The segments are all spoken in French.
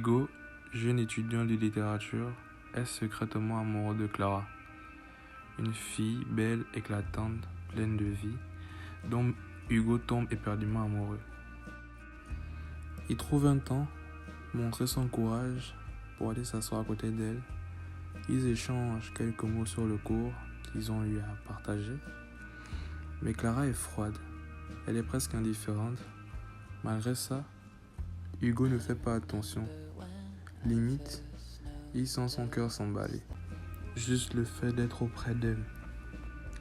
Hugo, jeune étudiant de littérature, est secrètement amoureux de Clara, une fille belle, éclatante, pleine de vie, dont Hugo tombe éperdument amoureux. Il trouve un temps, montrer son courage pour aller s'asseoir à côté d'elle. Ils échangent quelques mots sur le cours qu'ils ont eu à partager. Mais Clara est froide, elle est presque indifférente. Malgré ça, Hugo ne fait pas attention. Limite, il sent son cœur s'emballer. Juste le fait d'être auprès d'elle,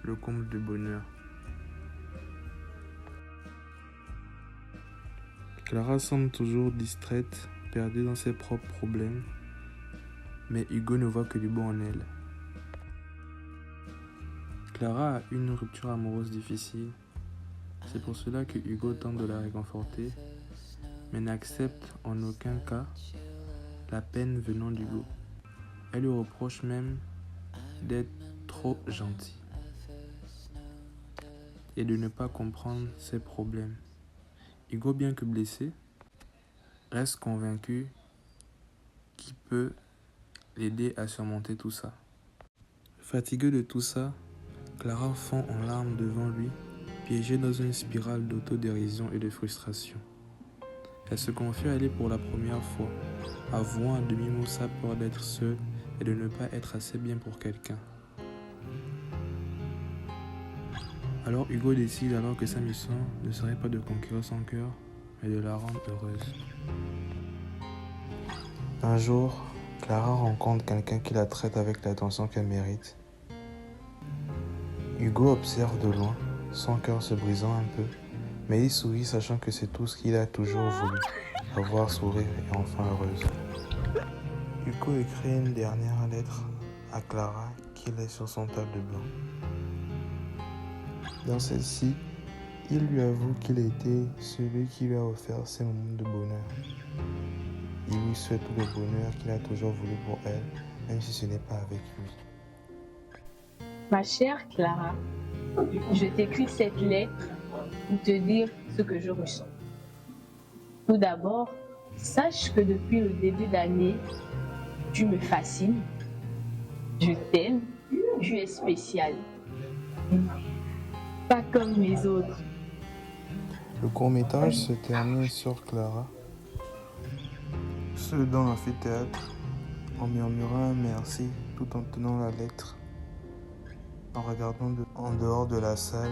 le comble de bonheur. Clara semble toujours distraite, perdue dans ses propres problèmes, mais Hugo ne voit que du bon en elle. Clara a une rupture amoureuse difficile. C'est pour cela que Hugo tente de la réconforter, mais n'accepte en aucun cas la peine venant d'Hugo. Elle lui reproche même d'être trop gentil et de ne pas comprendre ses problèmes. Hugo, bien que blessé, reste convaincu qu'il peut l'aider à surmonter tout ça. Fatigué de tout ça, Clara fond en larmes devant lui, piégée dans une spirale d'autodérision et de frustration. Elle se confie à lui pour la première fois, avouant à demi-mot sa peur d'être seule et de ne pas être assez bien pour quelqu'un. Alors Hugo décide alors que sa mission ne serait pas de conquérir son cœur, mais de la rendre heureuse. Un jour, Clara rencontre quelqu'un qui la traite avec l'attention qu'elle mérite. Hugo observe de loin, son cœur se brisant un peu, mais il sourit sachant que c'est tout ce qu'il a toujours voulu, avoir sourire et enfin heureuse. Hugo écrit une dernière lettre à Clara qui laisse sur son table blanc. Dans celle-ci, il lui avoue qu'il a été celui qui lui a offert ces moments de bonheur. Il lui souhaite tout le bonheur qu'il a toujours voulu pour elle, même si ce n'est pas avec lui. Ma chère Clara, je t'écris cette lettre pour te dire ce que je ressens. Tout d'abord, sache que depuis le début d'année, tu me fascines, je t'aime, tu es spécial. Pas comme les autres. Le court-métrage se termine sur Clara, seule dans l'amphithéâtre, en murmurant un merci tout en tenant la lettre, en regardant en dehors de la salle,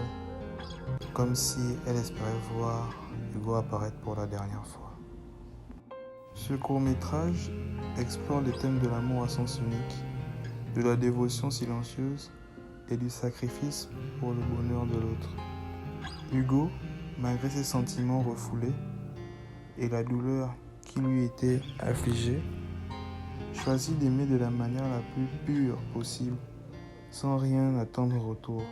comme si elle espérait voir Hugo apparaître pour la dernière fois. Ce court-métrage explore les thèmes de l'amour à sens unique, de la dévotion silencieuse et du sacrifice pour le bonheur de l'autre. Hugo, malgré ses sentiments refoulés et la douleur qui lui était affligée, choisit d'aimer de la manière la plus pure possible, sans rien attendre en retour.